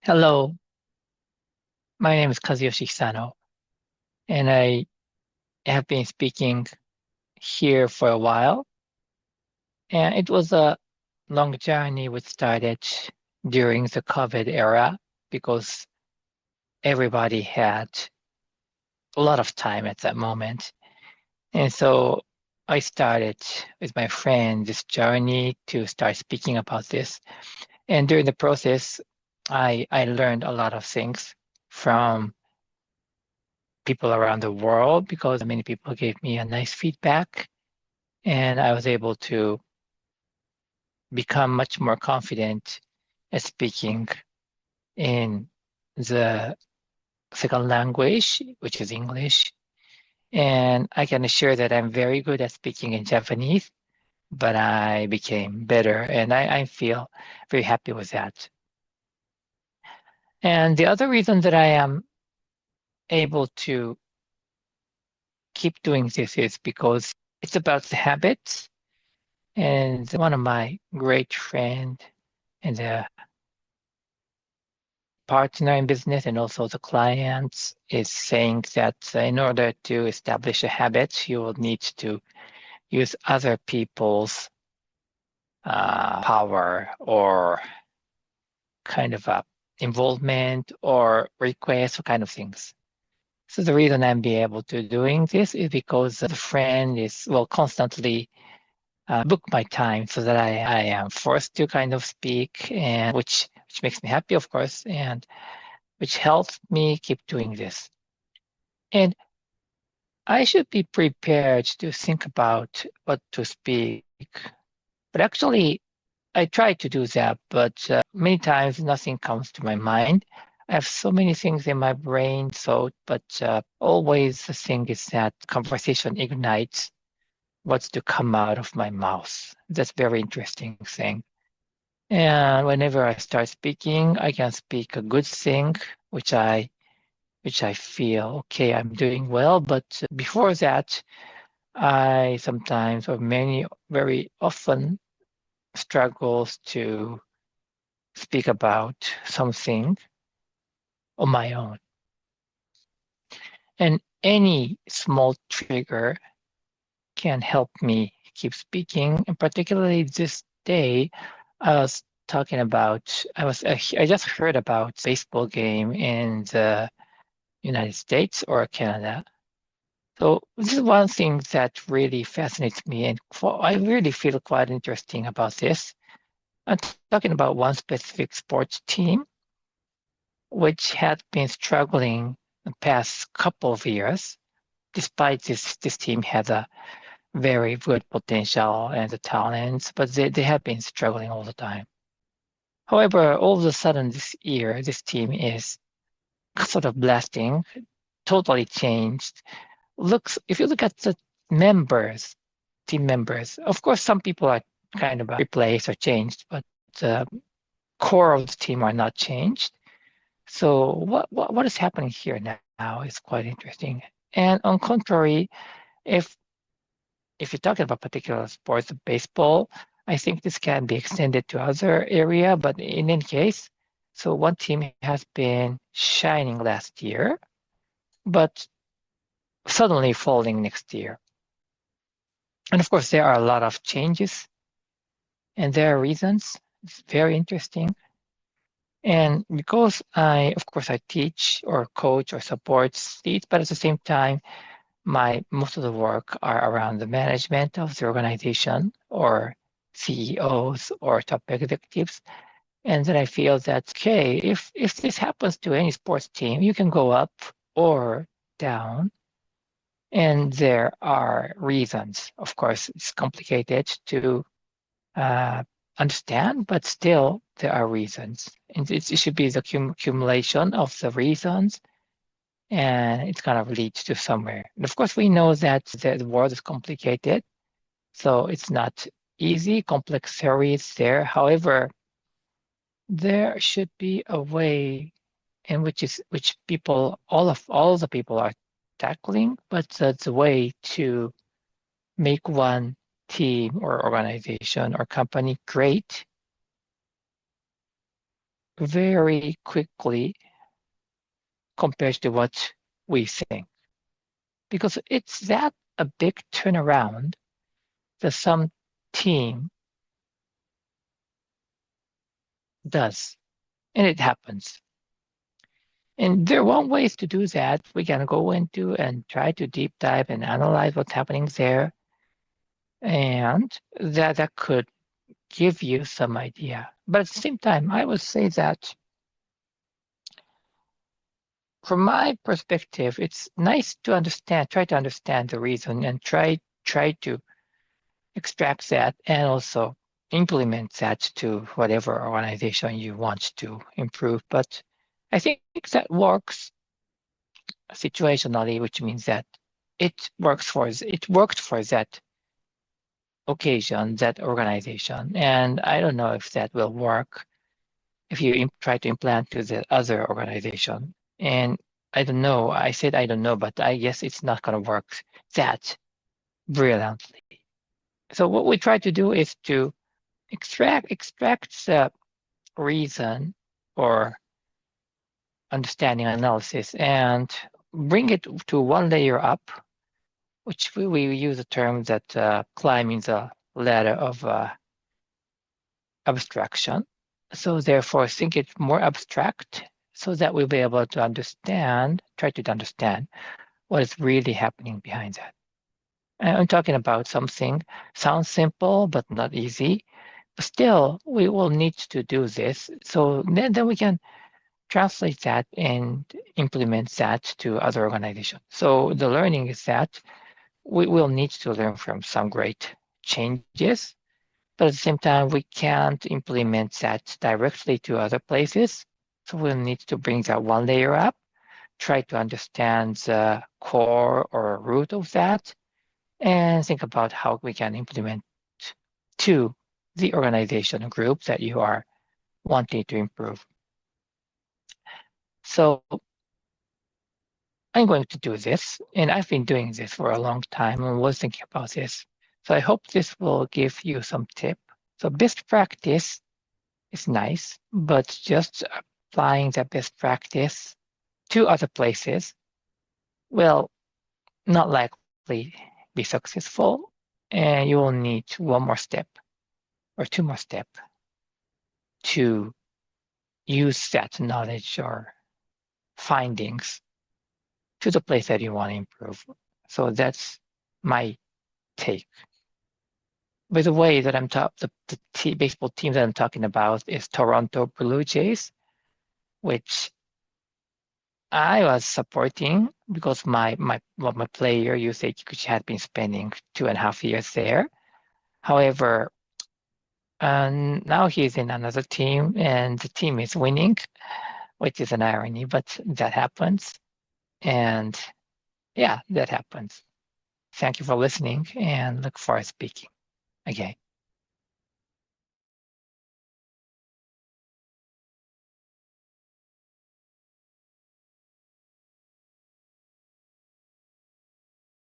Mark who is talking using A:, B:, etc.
A: Hello, my name is Kazuyoshi Hisano, and I have been speaking here for a while. And it was a long journey which started during the COVID era because everybody had a lot of time at that moment. And so I started with my friend this journey to start speaking about this. And during the process, I learned a lot of things from people around the world because many people gave me a nice feedback, and I was able to become much more confident at speaking in the second language, which is English. And I can assure that I'm very good at speaking in Japanese, but I became better, and I feel very happy with that. And the other reason that I am able to keep doing this is because it's about the habits. And one of my great friend and the partner in business and also the clients is saying that in order to establish a habit, you will need to use other people's power or kind of involvement or request or kind of things. So the reason I'm be able to doing this is because the friend is constantly book my time so that I am forced to kind of speak, and which makes me happy, of course, and which helps me keep doing this. And I should be prepared to think about what to speak. But actually, I try to do that, but many times nothing comes to my mind. I have so many things in my brain, but always the thing is that conversation ignites what's to come out of my mouth. That's very interesting thing. And whenever I start speaking, I can speak a good thing, which I feel, okay, I'm doing well. But before that, I sometimes or many very often struggles to speak about something on my own. And any small trigger can help me keep speaking. And particularly this day, I was talking about, I just heard about baseball game in the United States or Canada. So this is one thing that really fascinates me, and I really feel quite interesting about this. I'm talking about one specific sports team, which had been struggling the past couple of years, despite this team had a very good potential and the talents, but they have been struggling all the time. However, all of a sudden this year, this team is sort of blasting, totally changed. If you look at the members, team members, of course, some people are kind of replaced or changed, but the core of the team are not changed. So what is happening here now is quite interesting. And on contrary, if if you're talking about particular sports, baseball, I think this can be extended to other area, but in any case, so one team has been shining last year, but suddenly falling next year. And of course, there are a lot of changes and there are reasons. It's very interesting. And because of course, I teach or coach or support these, but at the same time, most of the work are around the management of the organization or CEOs or top executives. And then I feel that, okay, if this happens to any sports team, you can go up or down. And there are reasons. Of course, it's complicated to uh, understand, but still there are reasons. And it should be the accumulation of the reasons, and it kind of leads to somewhere. And of course, we know that the world is complicated, so it's not easy. Complex theory is there. However, there should be a way in which people, all the people are tackling, but that's a way to make one team or organization or company great very quickly compared to what we think. Because it's that a big turnaround that some team does, and it happens. And there are one ways to do that. We can go into and try to deep dive and analyze what's happening there, and that could give you some idea. But at the same time, I would say that from my perspective, it's nice to understand, try to understand the reason and try to extract that and also implement that to whatever organization you want to improve. But I think that works situationally, which means that it worked for that occasion, that organization. And I don't know if that will work if you try to implant to the other organization. And I don't know. I said I don't know, but I guess it's not going to work that brilliantly. So what we try to do is to extract the reason or understanding analysis and bring it to one layer up, which we use a term that climbing the ladder of abstraction. So therefore, think it's more abstract so that we'll be able to understand, try to understand what is really happening behind that. And I'm talking about something sounds simple but not easy. But still, we will need to do this. So then we can translate that and implement that to other organizations. So the learning is that we will need to learn from some great changes, but at the same time, we can't implement that directly to other places. So we'll need to bring that one layer up, try to understand the core or root of that, and think about how we can implement to the organization group that you are wanting to improve. So I'm going to do this, and I've been doing this for a long time and was thinking about this. So I hope this will give you some tip. So best practice is nice, but just applying the best practice to other places will not likely be successful, and you will need one more step or two more steps to use that knowledge or findings to the place that you want to improve. So that's my take. By the way, that the baseball team that I'm talking about is Toronto Blue Jays, which I was supporting because my player usage had been spending 2.5 years there. However, now he's in another team and the team is winning, which is an irony, but that happens. And yeah, that happens. Thank you for listening and look forward to speaking again.